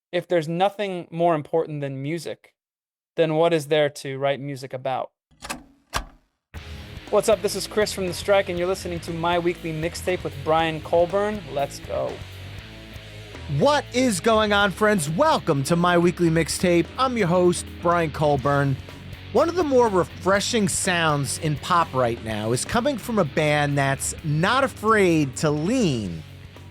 if there's nothing more important than music, then what is there to write music about? What's up? This is Chris from The Strike, and you're listening to my weekly mixtape with Brian Colburn. Let's go. What is going on, friends? Welcome to my weekly mixtape. I'm your host, Brian Colburn. One of the more refreshing sounds in pop right now is coming from a band that's not afraid to lean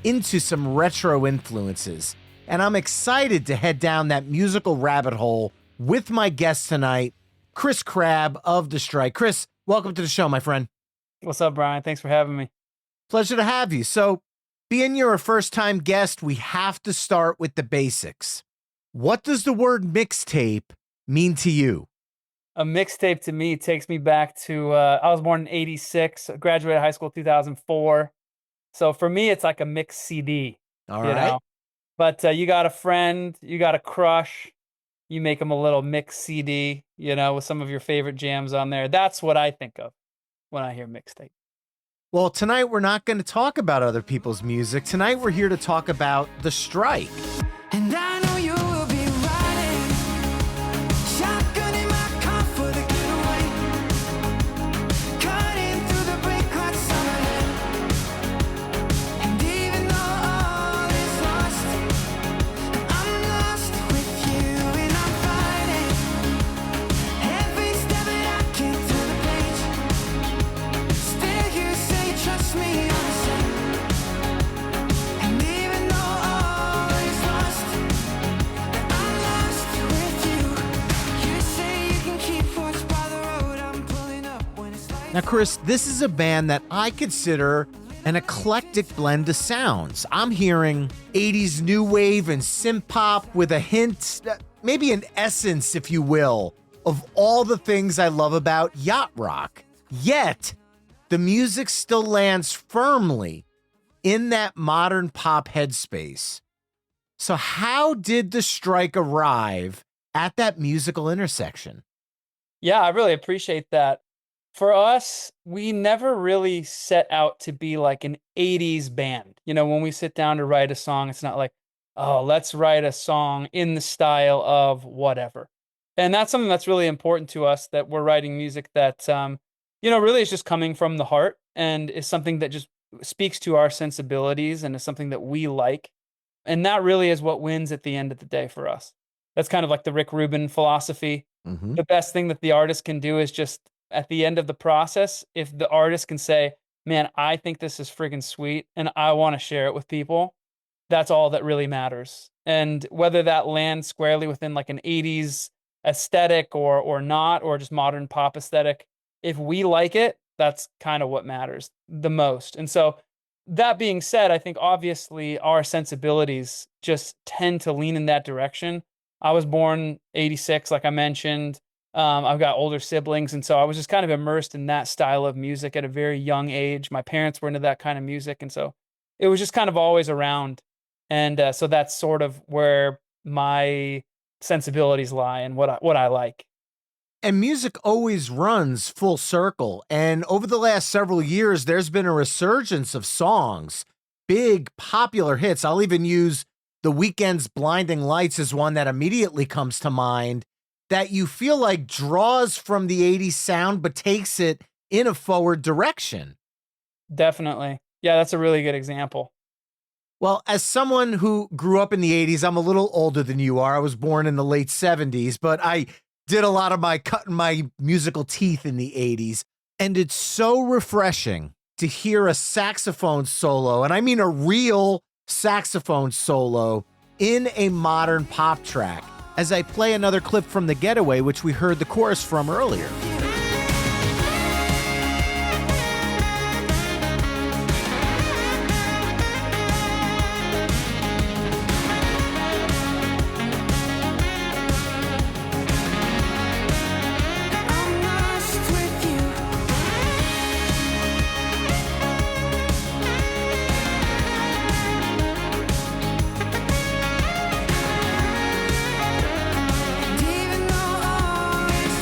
into some retro influences. And I'm excited to head down that musical rabbit hole with my guest tonight, Chris Crabb of The Strike. Chris, welcome to the show, my friend. What's up, Brian? Thanks for having me. Pleasure to have you. So, being you're a first-time guest, we have to start with the basics. What does the word mixtape mean to you? A mixtape to me takes me back to, I was born in 86, graduated high school 2004. So for me, it's like a mixed CD. All right. But you got a friend, you got a crush, you make them a little mixed CD, with some of your favorite jams on there. That's what I think of when I hear mixtape. Well, tonight we're not going to talk about other people's music. Tonight we're here to talk about The Strike. And I know you will be riding shotgun in my car for the getaway, cutting through the brake like summer. And even though all is lost, I'm lost with you and I'm fighting every step that I can through the page. Still you say trust me, I'm saying. And even though all is lost, I'm lost with you. You say you can keep watch by the road. I'm pulling up when it's like. Now, Chris, this is a band that I consider an eclectic blend of sounds. I'm hearing 80s new wave and synth pop with a hint, maybe an essence, if you will, of all the things I love about yacht rock. Yet, the music still lands firmly in that modern pop headspace. So how did The Strike arrive at that musical intersection? Yeah, I really appreciate that. For us, we never really set out to be like an 80s band. When we sit down to write a song, it's not like, oh, let's write a song in the style of whatever. And that's something that's really important to us, that we're writing music that, really is just coming from the heart and is something that just speaks to our sensibilities and is something that we like. And that really is what wins at the end of the day for us. That's kind of like the Rick Rubin philosophy. The best thing that the artist can do is just at the end of the process, if the artist can say, man, I think this is friggin' sweet and I want to share it with people, that's all that really matters. And whether that lands squarely within like an 80s aesthetic or not, or just modern pop aesthetic, if we like it, that's kind of what matters the most. And so that being said, I think obviously our sensibilities just tend to lean in that direction. I was born 86, like I mentioned. I've got older siblings, and so I was just kind of immersed in that style of music at a very young age. My parents were into that kind of music, and so it was just kind of always around. And so that's sort of where my sensibilities lie and what I like. And music always runs full circle. And over the last several years, there's been a resurgence of songs, big popular hits. I'll even use The Weeknd's Blinding Lights as one that immediately comes to mind, that you feel like draws from the 80s sound, but takes it in a forward direction. Definitely. Yeah, that's a really good example. Well, as someone who grew up in the 80s, I'm a little older than you are. I was born in the late 70s, but I did a lot of my cutting my musical teeth in the 80s. And it's so refreshing to hear a saxophone solo, and I mean a real saxophone solo, in a modern pop track, as I play another clip from the Getaway, which we heard the chorus from earlier. I'm lost with you. And even though all is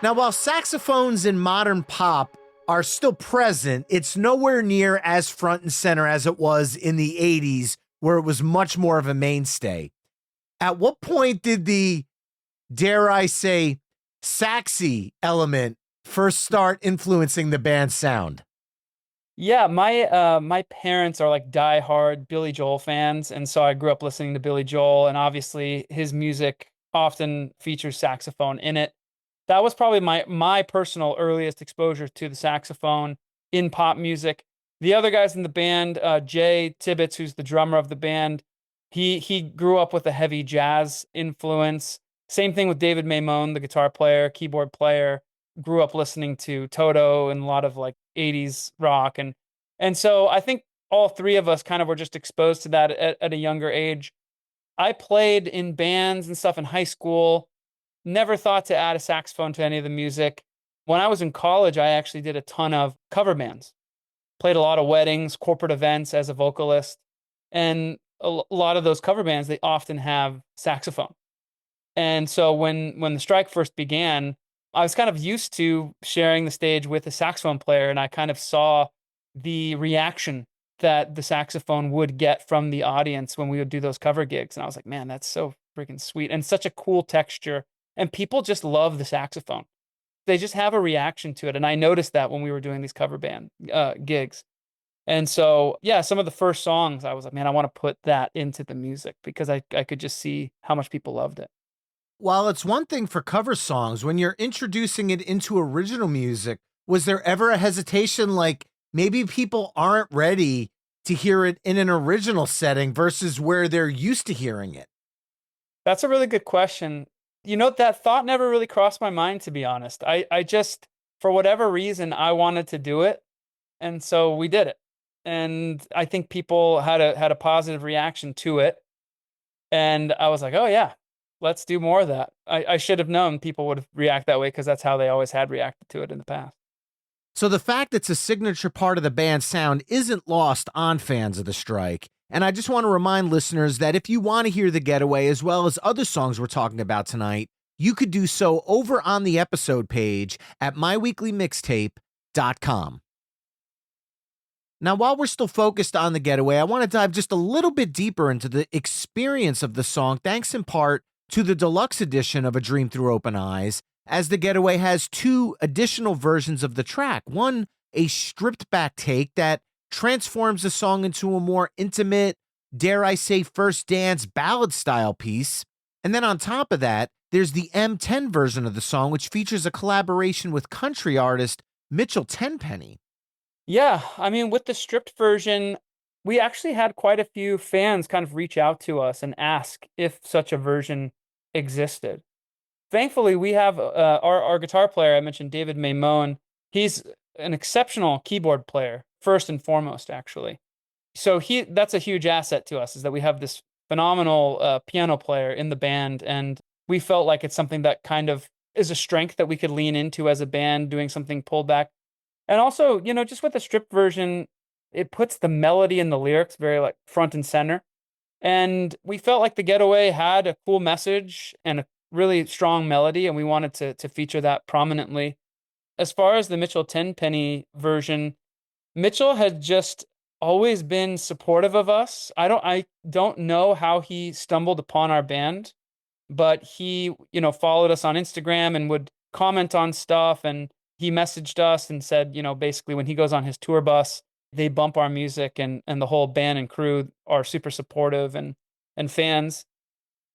Now, while saxophones in modern pop are still present. It's nowhere near as front and center as it was in the 80s, where it was much more of a mainstay. At what point did the, dare I say, saxy element first start influencing the band's sound? Yeah, my parents are like diehard Billy Joel fans, and so I grew up listening to Billy Joel, and obviously his music often features saxophone in it. That was probably my personal earliest exposure to the saxophone in pop music. The other guys in the band, Jay Tibbetts, who's the drummer of the band, he grew up with a heavy jazz influence. Same thing with David Maimone, the guitar player, keyboard player, grew up listening to Toto and a lot of like 80s rock, and so I think all three of us kind of were just exposed to that at a younger age. I played in bands and stuff in high school. Never thought to add a saxophone to any of the music. When I was in college, I actually did a ton of cover bands. Played a lot of weddings, corporate events as a vocalist, and a lot of those cover bands, they often have saxophone. And so when the strike first began, I was kind of used to sharing the stage with a saxophone player, and I kind of saw the reaction that the saxophone would get from the audience when we would do those cover gigs. And I was like, man, that's so freaking sweet and such a cool texture. And people just love the saxophone. They just have a reaction to it. And I noticed that when we were doing these cover band gigs. And so, yeah, some of the first songs, I was like, man, I want to put that into the music because I could just see how much people loved it. While it's one thing for cover songs, when you're introducing it into original music, was there ever a hesitation like maybe people aren't ready to hear it in an original setting versus where they're used to hearing it? That's a really good question. You know, that thought never really crossed my mind, to be honest. I just, for whatever reason, I wanted to do it. And so we did it. And I think people had a positive reaction to it. And I was like, oh yeah, let's do more of that. I should have known people would react that way because that's how they always had reacted to it in the past. So the fact it's a signature part of the band's sound isn't lost on fans of the strike. And I just want to remind listeners that if you want to hear The Getaway as well as other songs we're talking about tonight, you could do so over on the episode page at myweeklymixtape.com. Now, while we're still focused on The Getaway, I want to dive just a little bit deeper into the experience of the song, thanks in part to the deluxe edition of A Dream Through Open Eyes, as The Getaway has two additional versions of the track. One, a stripped back take that transforms the song into a more intimate, dare I say, first dance ballad style piece. And then on top of that, there's the M10 version of the song, which features a collaboration with country artist Mitchell Tenpenny. Yeah, I mean, with the stripped version, we actually had quite a few fans kind of reach out to us and ask if such a version existed. Thankfully, we have our guitar player, I mentioned David Maimone. He's an exceptional keyboard player, first and foremost, actually. So that's a huge asset to us, is that we have this phenomenal piano player in the band, and we felt like it's something that kind of is a strength that we could lean into as a band, doing something pulled back. And also, you know, just with the stripped version, it puts the melody and the lyrics very like front and center. And we felt like The Getaway had a cool message and a really strong melody, and we wanted to feature that prominently. As far as the Mitchell Tenpenny version, Mitchell had just always been supportive of us. I don't know how he stumbled upon our band, but he, you know, followed us on Instagram and would comment on stuff, and he messaged us and said, you know, basically when he goes on his tour bus, they bump our music, and the whole band and crew are super supportive and fans.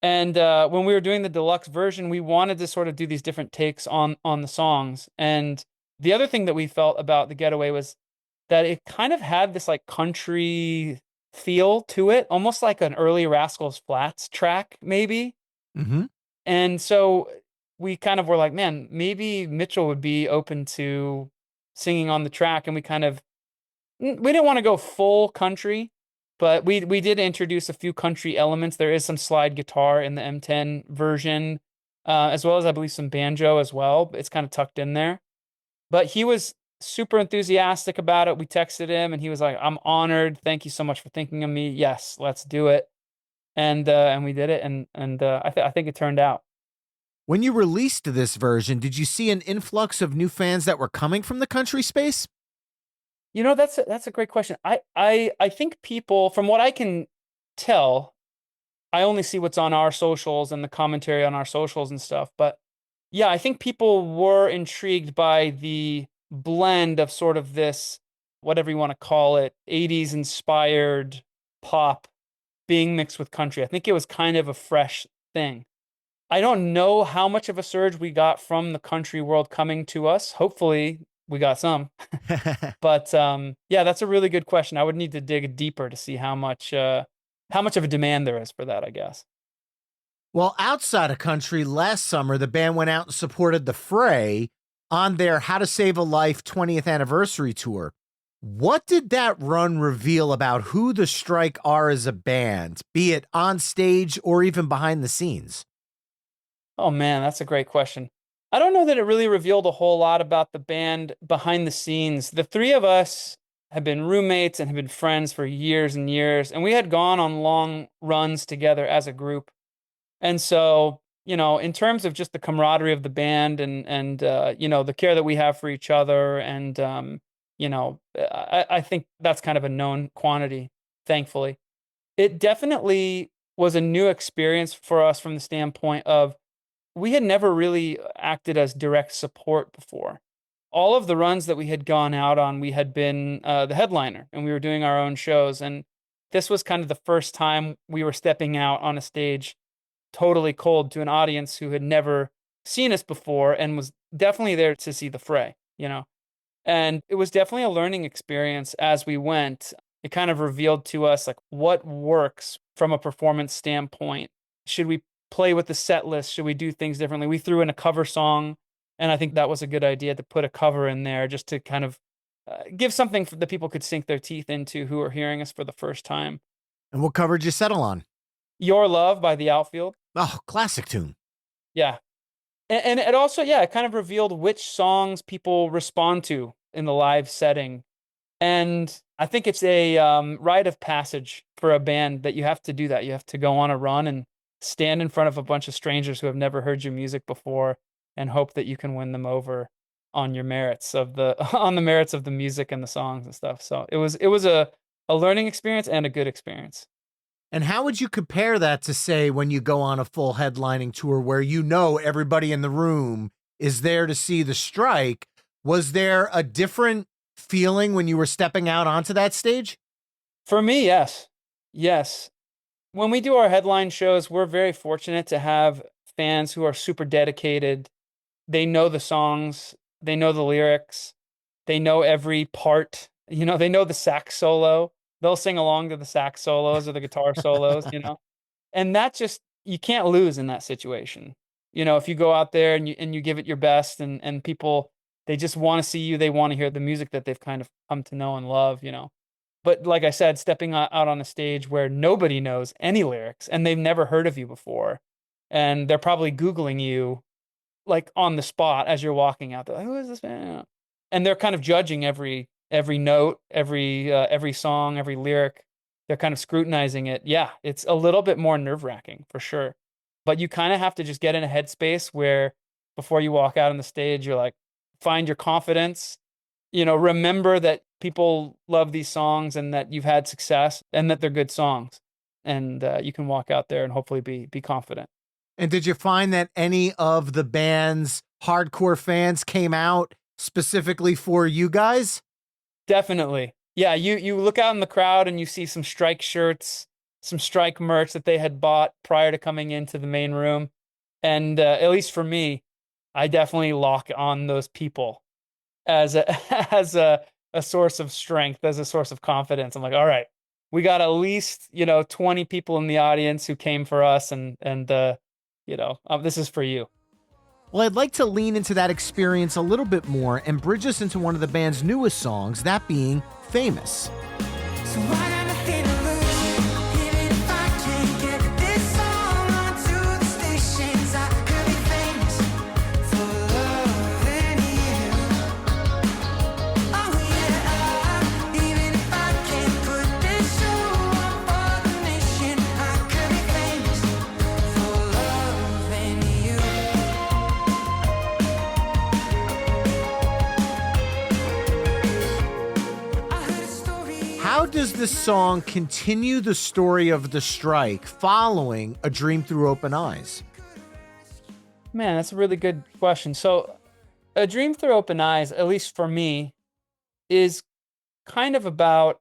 And when we were doing the deluxe version, we wanted to sort of do these different takes on the songs. And the other thing that we felt about The Getaway was that it kind of had this like country feel to it, almost like an early Rascals Flatts track, maybe. Mm-hmm. And so we kind of were like, man, maybe Mitchell would be open to singing on the track. And we didn't want to go full country, but we did introduce a few country elements. There is some slide guitar in the M10 version, as well as I believe some banjo as well. It's kind of tucked in there. But he was super enthusiastic about it. We texted him and he was like, I'm honored. Thank you so much for thinking of me. Yes, let's do it. And we did it. And I think it turned out. When you released this version, did you see an influx of new fans that were coming from the country space? That's a great question. I think people, from what I can tell, I only see what's on our socials and the commentary on our socials and stuff. But yeah, I think people were intrigued by the blend of sort of this, whatever you want to call it, 80s inspired pop being mixed with country. I think it was kind of a fresh thing. I don't know how much of a surge we got from the country world coming to us. Hopefully, we got some. But yeah, that's a really good question. I would need to dig deeper to see how much of a demand there is for that, I guess. Well, outside of country, last summer, the band went out and supported the Fray on their How to Save a Life 20th anniversary tour. What did that run reveal about who the Strike are as a band, be it on stage or even behind the scenes? Oh man, that's a great question. I don't know that it really revealed a whole lot about the band behind the scenes. The three of us have been roommates and have been friends for years and years, and we had gone on long runs together as a group. And so, in terms of just the camaraderie of the band and the care that we have for each other, and I think that's kind of a known quantity, thankfully. It definitely was a new experience for us from the standpoint of we had never really acted as direct support before. All of the runs that we had gone out on, we had been the headliner, and we were doing our own shows. And this was kind of the first time we were stepping out on a stage totally cold to an audience who had never seen us before and was definitely there to see the Fray. And it was definitely a learning experience as we went. It kind of revealed to us like what works from a performance standpoint. Should we play with the set list? Should we do things differently? We threw in a cover song, and I think that was a good idea to put a cover in there just to kind of give something that people could sink their teeth into who are hearing us for the first time. And what cover did you settle on? Your Love by The Outfield. Oh, classic tune. Yeah. And it also, yeah, it kind of revealed which songs people respond to in the live setting. And I think it's a rite of passage for a band that you have to do that. You have to go on a run and stand in front of a bunch of strangers who have never heard your music before and hope that you can win them over on your merits of the on the merits of the music and the songs and stuff. So it was a learning experience and a good experience. And how would you compare that to, say, when you go on a full headlining tour where everybody in the room is there to see the Strike? Was there a different feeling when you were stepping out onto that stage? For me, yes. Yes. When we do our headline shows, we're very fortunate to have fans who are super dedicated. They know the songs, they know the lyrics, they know every part, they know the sax solo. They'll sing along to the sax solos or the guitar solos. And that just, you can't lose in that situation. If you go out there and you give it your best and people, they just want to see you, they want to hear the music that they've kind of come to know and love. But like I said, stepping out on a stage where nobody knows any lyrics and they've never heard of you before, and they're probably Googling you like on the spot as you're walking out. They're like, who is this man? And they're kind of judging every note, every song, every lyric. They're kind of scrutinizing it. Yeah, it's a little bit more nerve-wracking for sure. But you kind of have to just get in a headspace where before you walk out on the stage, you're like, find your confidence, remember that people love these songs and that you've had success and that they're good songs. And you can walk out there and hopefully be confident. And did you find that any of the band's hardcore fans came out specifically for you guys? Definitely. Yeah, you look out in the crowd and you see some Strike shirts, some Strike merch that they had bought prior to coming into the main room. And at least for me, I definitely lock on those people as a source of strength, as a source of confidence. I'm like, all right, we got at least 20 people in the audience who came for us, and this is for you. Well, I'd like to lean into that experience a little bit more and bridge us into one of the band's newest songs, that being Famous. So I got nothing to lose, even if I can't get this song onto the stations. I could be famous for loving you. Oh yeah, even if I can't put this show on for the nation, I could be famous for loving you. the song continue the story of the strike following A Dream Through Open Eyes? Man, that's a really good question. So, A Dream Through Open Eyes, at least for me, is kind of about,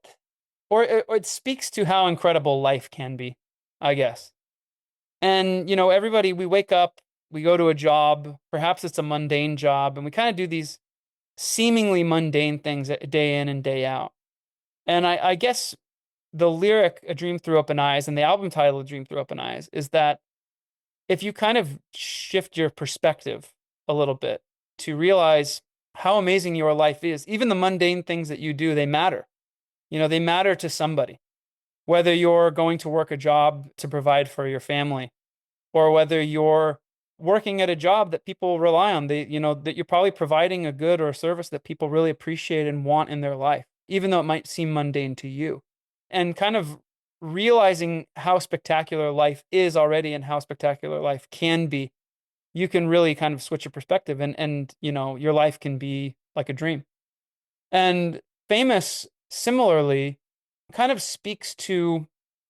or it speaks to how incredible life can be, I guess. And, everybody, we wake up, we go to a job, perhaps it's a mundane job, and we kind of do these seemingly mundane things day in and day out. And I guess the lyric, A Dream Through Open Eyes, and the album title, A Dream Through Open Eyes, is that if you kind of shift your perspective a little bit to realize how amazing your life is, even the mundane things that you do, they matter. They matter to somebody. Whether you're going to work a job to provide for your family, or whether you're working at a job that people rely on, that you're probably providing a good or a service that people really appreciate and want in their life, even though it might seem mundane to you. And kind of realizing how spectacular life is already and how spectacular life can be, you can really kind of switch your perspective, and your life can be like a dream. And Famous, similarly, kind of speaks to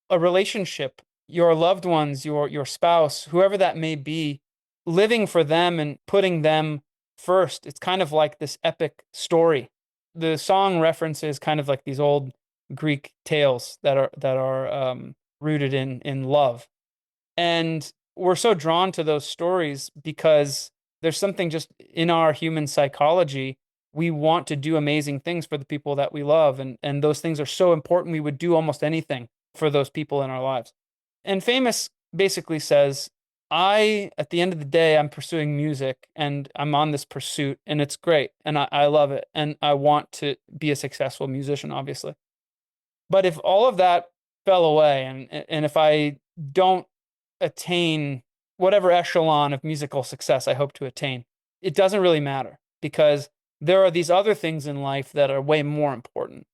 a relationship, your loved ones, your spouse, whoever that may be, living for them and putting them first. It's kind of like this epic story. The song references kind of like these old Greek tales that are rooted in love. And we're so drawn to those stories because there's something just in our human psychology. We want to do amazing things for the people that we love. And those things are so important. We would do almost anything for those people in our lives. And Famous basically says, at the end of the day, I'm pursuing music and I'm on this pursuit and it's great. And I love it. And I want to be a successful musician, obviously. But if all of that fell away and if I don't attain whatever echelon of musical success I hope to attain, it doesn't really matter because there are these other things in life that are way more important.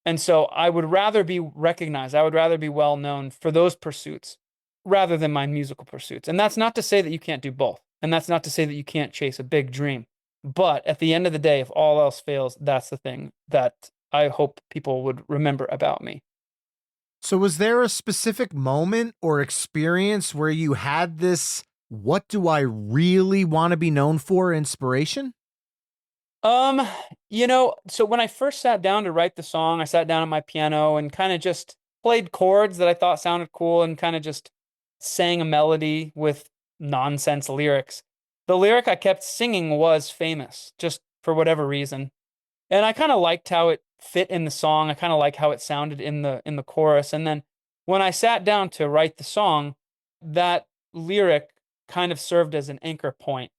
And so I would rather be recognized. I would rather be well known for those pursuits rather than my musical pursuits. And that's not to say that you can't do both. And that's not to say that you can't chase a big dream. But at the end of the day, if all else fails, that's the thing that I hope people would remember about me. So was there a specific moment or experience where you had this, what do I really want to be known for inspiration? So when I first sat down to write the song, I sat down at my piano and kind of just played chords that I thought sounded cool and kind of just sang a melody with nonsense lyrics. The lyric I kept singing was Famous, just for whatever reason. And I kind of liked how it fit in the song. I kind of liked how it sounded in the chorus. And then when I sat down to write the song, that lyric kind of served as an anchor point.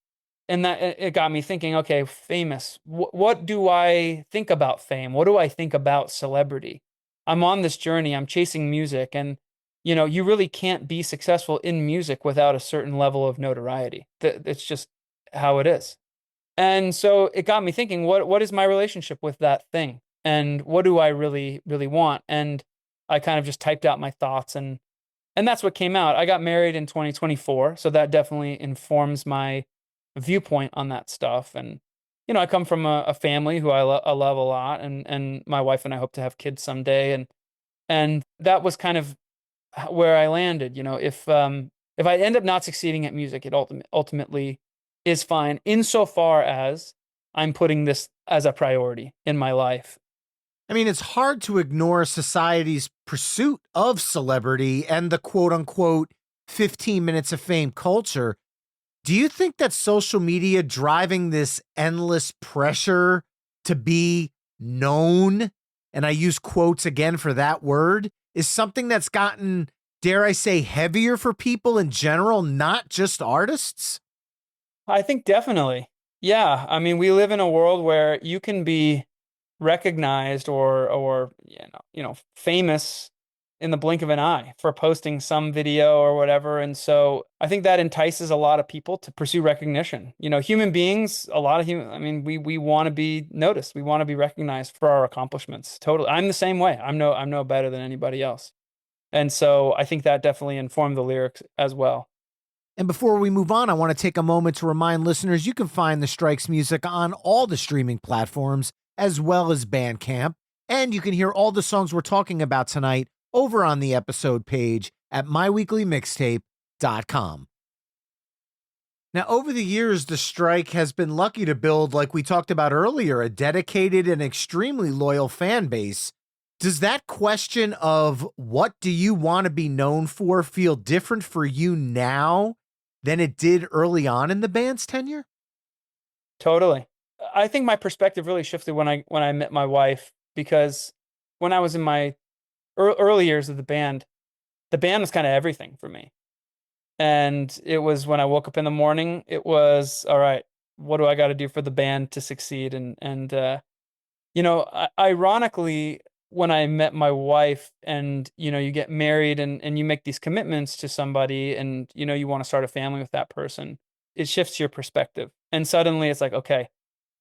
And that it got me thinking, okay, famous. What do I think about fame? What do I think about celebrity? I'm on this journey. I'm chasing music. And, you really can't be successful in music without a certain level of notoriety. It's just how it is. And so it got me thinking, what is my relationship with that thing? And what do I really, really want? And I kind of just typed out my thoughts and that's what came out. I got married in 2024. So that definitely informs my viewpoint on that stuff. And, I come from a family who I love a lot, and my wife and I hope to have kids someday. And that was kind of where I landed. If I end up not succeeding at music, it ultimately is fine insofar as I'm putting this as a priority in my life. I mean, it's hard to ignore society's pursuit of celebrity and the quote unquote 15 minutes of fame culture. Do you think that social media driving this endless pressure to be known, and I use quotes again for that word, is something that's gotten, dare I say, heavier for people in general, not just artists? I think definitely. Yeah. I mean, we live in a world where you can be recognized or famous in the blink of an eye for posting some video or whatever. And so I think that entices a lot of people to pursue recognition. Human beings, we want to be noticed. We want to be recognized for our accomplishments. Totally. I'm the same way. I'm no better than anybody else. And so I think that definitely informed the lyrics as well. And before we move on, I want to take a moment to remind listeners you can find the Strike's music on all the streaming platforms as well as Bandcamp. And you can hear all the songs we're talking about tonight over on the episode page at myweeklymixtape.com. Now, over the years, the strike has been lucky to build, like we talked about earlier, a dedicated and extremely loyal fan base. Does that question of what do you want to be known for feel different for you now than it did early on in the band's tenure? Totally. I think my perspective really shifted when I met my wife, because when I was in my early years of the band was kind of everything for me. And it was when I woke up in the morning, it was, all right, what do I got to do for the band to succeed? Ironically, when I met my wife and, you get married and you make these commitments to somebody and, you want to start a family with that person, it shifts your perspective. And suddenly it's like, okay,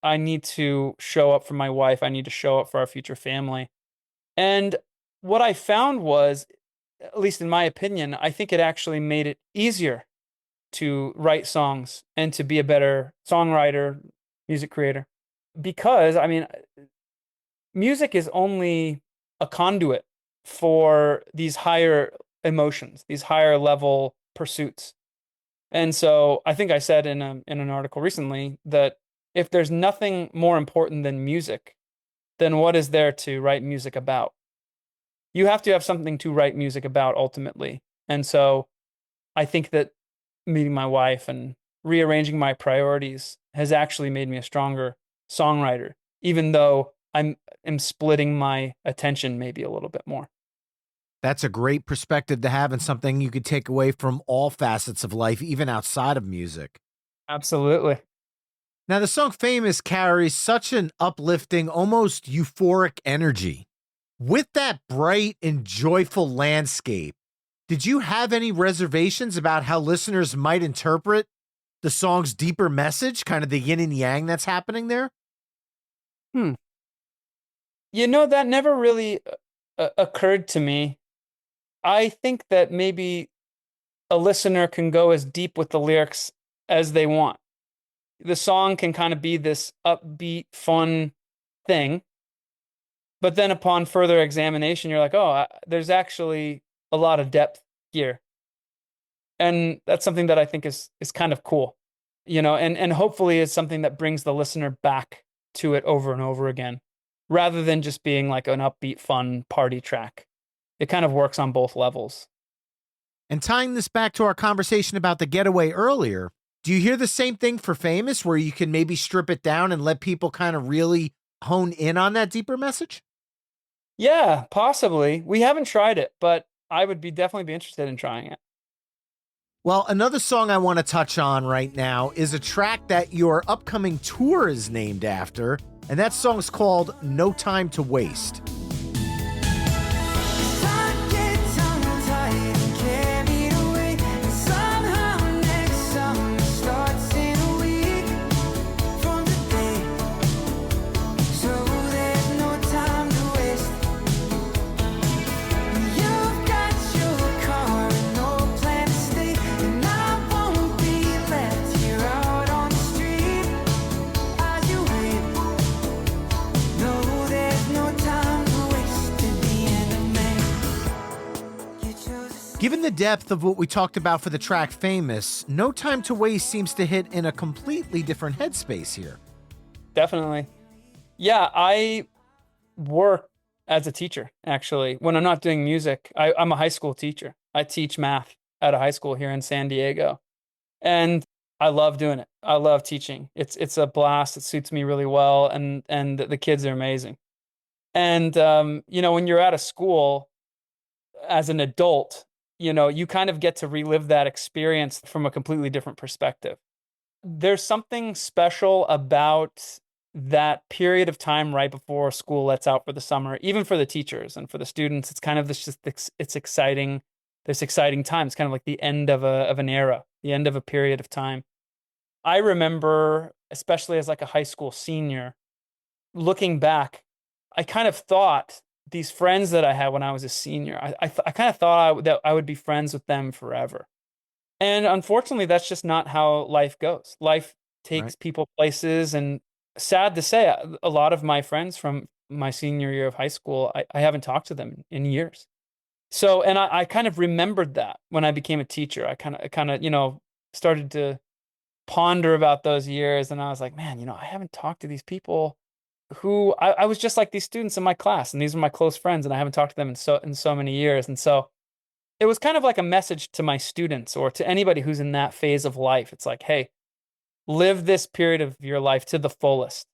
I need to show up for my wife. I need to show up for our future family. And what I found was, at least in my opinion, I think it actually made it easier to write songs and to be a better songwriter, music creator. Because, I mean, music is only a conduit for these higher emotions, these higher level pursuits. And so I think I said in an article recently that if there's nothing more important than music, then what is there to write music about? You have to have something to write music about ultimately. And so I think that meeting my wife and rearranging my priorities has actually made me a stronger songwriter, even though am splitting my attention maybe a little bit more. That's a great perspective to have and something you could take away from all facets of life, even outside of music. Absolutely. Now, the song Famous carries such an uplifting, almost euphoric energy. With that bright and joyful landscape, did you have any reservations about how listeners might interpret the song's deeper message, kind of the yin and yang that's happening there? That never really occurred to me. I think that maybe a listener can go as deep with the lyrics as they want. The song can kind of be this upbeat, fun thing. But then upon further examination, you're like, oh, there's actually a lot of depth here. And that's something that I think is kind of cool, and hopefully is something that brings the listener back to it over and over again, rather than just being like an upbeat, fun party track. It kind of works on both levels. And tying this back to our conversation about the Getaway earlier, do you hear the same thing for Famous, where you can maybe strip it down and let people kind of really hone in on that deeper message? Yeah, possibly. We haven't tried it, but I would definitely be interested in trying it. Well, another song I want to touch on right now is a track that your upcoming tour is named after, and that song's called No Time to Waste. Given the depth of what we talked about for the track Famous, No Time to Waste seems to hit in a completely different headspace here. Definitely. Yeah, I work as a teacher, actually. When I'm not doing music, I'm a high school teacher. I teach math at a high school here in San Diego. And I love doing it. I love teaching. It's a blast. It suits me really well. And the kids are amazing. And, when you're at a school as an adult, you kind of get to relive that experience from a completely different perspective. There's something special about that period of time right before school lets out for the summer, even for the teachers and for the students. It's kind of it's exciting, this exciting time. It's kind of like the end of an era, the end of a period of time. I remember, especially as like a high school senior, looking back, I kind of thought these friends that I had when I was a senior, I kind of thought that I would be friends with them forever. And unfortunately, that's just not how life goes. Life takes people places, and sad to say, a lot of my friends from my senior year of high school, I haven't talked to them in years. So, and I kind of remembered that when I became a teacher. I kind of, started to ponder about those years, and I was like, man, I haven't talked to these people who I was just like these students in my class, and these are my close friends, and I haven't talked to them in so many years. And so it was kind of like a message to my students or to anybody who's in that phase of life. It's like, hey, live this period of your life to the fullest.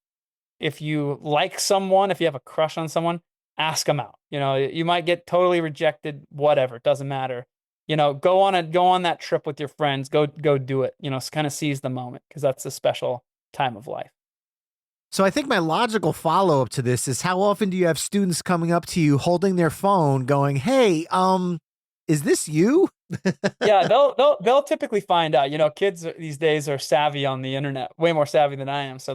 If you like someone, if you have a crush on someone, ask them out. You might get totally rejected, whatever, it doesn't matter. Go on that trip with your friends, go do it. Kind of seize the moment, because that's a special time of life. So I think my logical follow-up to this is, how often do you have students coming up to you holding their phone going, "Hey, is this you?" Yeah, they'll typically find out. Kids these days are savvy on the internet, way more savvy than I am, so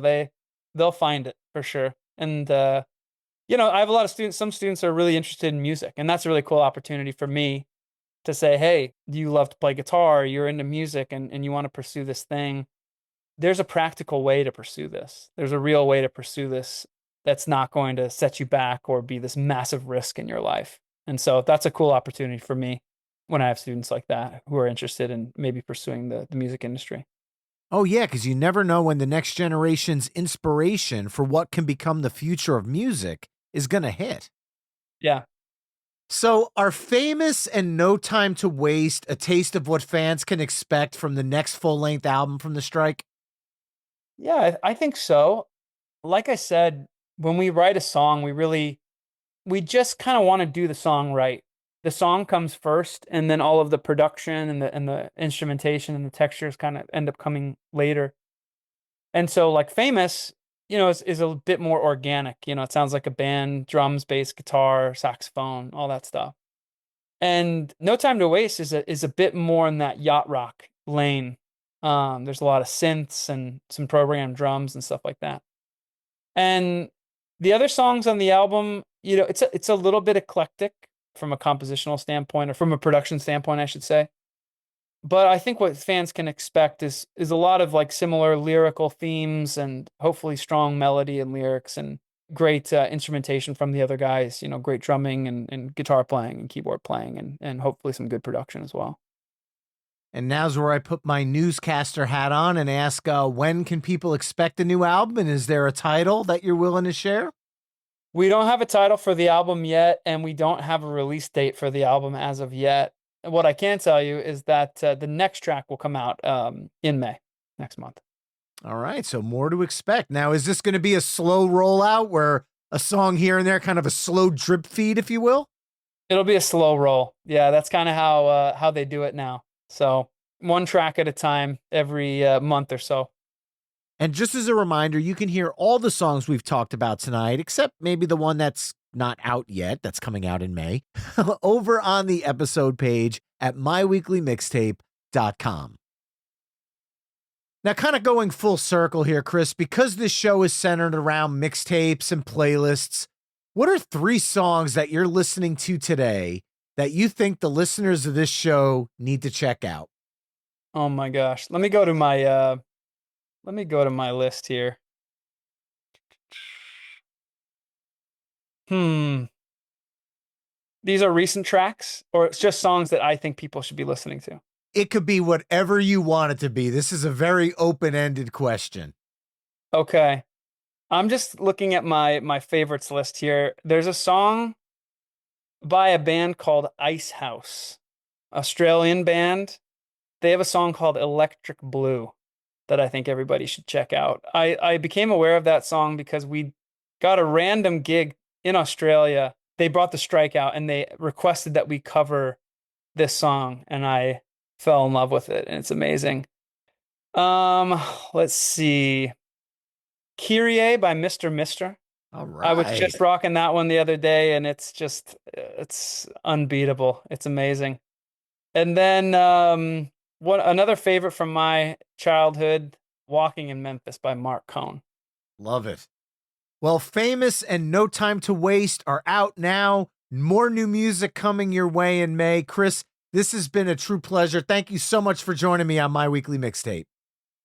they'll find it for sure. And I have a lot of students. Some students are really interested in music, and that's a really cool opportunity for me to say, hey, you love to play guitar, you're into music, and you want to pursue this thing. There's a practical way to pursue this. There's a real way to pursue this that's not going to set you back or be this massive risk in your life. And so that's a cool opportunity for me when I have students like that who are interested in maybe pursuing the music industry. Oh, yeah, because you never know when the next generation's inspiration for what can become the future of music is going to hit. Yeah. So, are Famous and No Time to Waste a taste of what fans can expect from the next full-length album from The Strike? Yeah, I think so. Like I said, when we write a song, we just kind of want to do the song right. The song comes first, and then all of the production and the instrumentation and the textures kind of end up coming later. And so, like, Famous, is a bit more organic. It sounds like a band, drums, bass, guitar, saxophone, all that stuff. And No Time to Waste is a bit more in that yacht rock lane. There's a lot of synths and some programmed drums and stuff like that. And the other songs on the album, it's a little bit eclectic from a compositional standpoint, or from a production standpoint, I should say. But I think what fans can expect is a lot of like similar lyrical themes, and hopefully strong melody and lyrics, and great instrumentation from the other guys. Great drumming and guitar playing and keyboard playing, and hopefully some good production as well. And now's where I put my newscaster hat on and ask, when can people expect a new album? And is there a title that you're willing to share? We don't have a title for the album yet, and we don't have a release date for the album as of yet. What I can tell you is that the next track will come out in May, next month. All right, so more to expect. Now, is this going to be a slow rollout, where a song here and there, kind of a slow drip feed, if you will? It'll be a slow roll. Yeah, that's kind of how they do it now. So one track at a time every month or so. And just as a reminder, you can hear all the songs we've talked about tonight, except maybe the one that's not out yet, that's coming out in May, over on the episode page at myweeklymixtape.com. Now, kind of going full circle here, Chris, because this show is centered around mixtapes and playlists, what are 3 songs that you're listening to today that you think the listeners of this show need to check out? Oh my gosh. Let me go to my list here. These are recent tracks, or it's just songs that I think people should be listening to? It could be whatever you want it to be. This is a very open-ended question. Okay. I'm just looking at my favorites list here. There's a song by a band called Ice House, Australian band. They have a song called Electric Blue that I think everybody should check out. I became aware of that song because we got a random gig in Australia. They brought the Strike out, and they requested that we cover this song, and I fell in love with it, and it's amazing. Let's see. Kyrie by Mr. Mister. All right. I was just rocking that one the other day, and it's unbeatable. It's amazing. And then another favorite from my childhood, Walking in Memphis by Mark Cohn. Love it. Well, Famous and No Time to Waste are out now. More new music coming your way in May. Chris, this has been a true pleasure. Thank you so much for joining me on My Weekly Mixtape.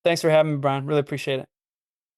Thanks for having me, Brian. Really appreciate it.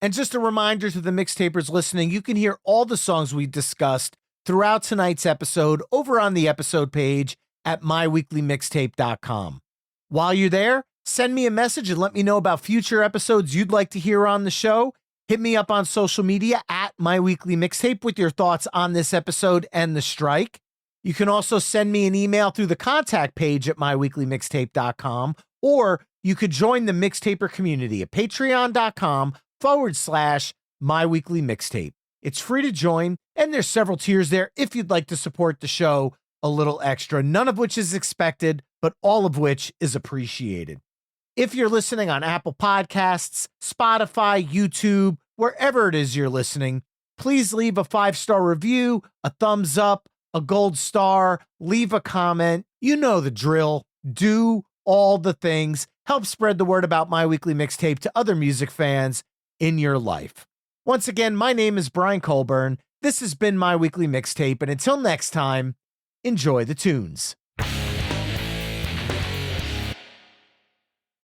And just a reminder to the mixtapers listening, you can hear all the songs we discussed throughout tonight's episode over on the episode page at myweeklymixtape.com. While you're there, send me a message and let me know about future episodes you'd like to hear on the show. Hit me up on social media at myweeklymixtape with your thoughts on this episode and the strike. You can also send me an email through the contact page at myweeklymixtape.com, or you could join the mixtaper community at patreon.com/myweeklymixtape. It's free to join, and there's several tiers there if you'd like to support the show a little extra, none of which is expected, but all of which is appreciated. If you're listening on Apple Podcasts, Spotify, YouTube, wherever it is you're listening, please leave a 5-star review, a thumbs up, a gold star, leave a comment. You know the drill. Do all the things. Help spread the word about My Weekly Mixtape to other music fans in your life. Once again, my name is Brian Colburn. This has been My Weekly Mixtape, and until next time, enjoy the tunes.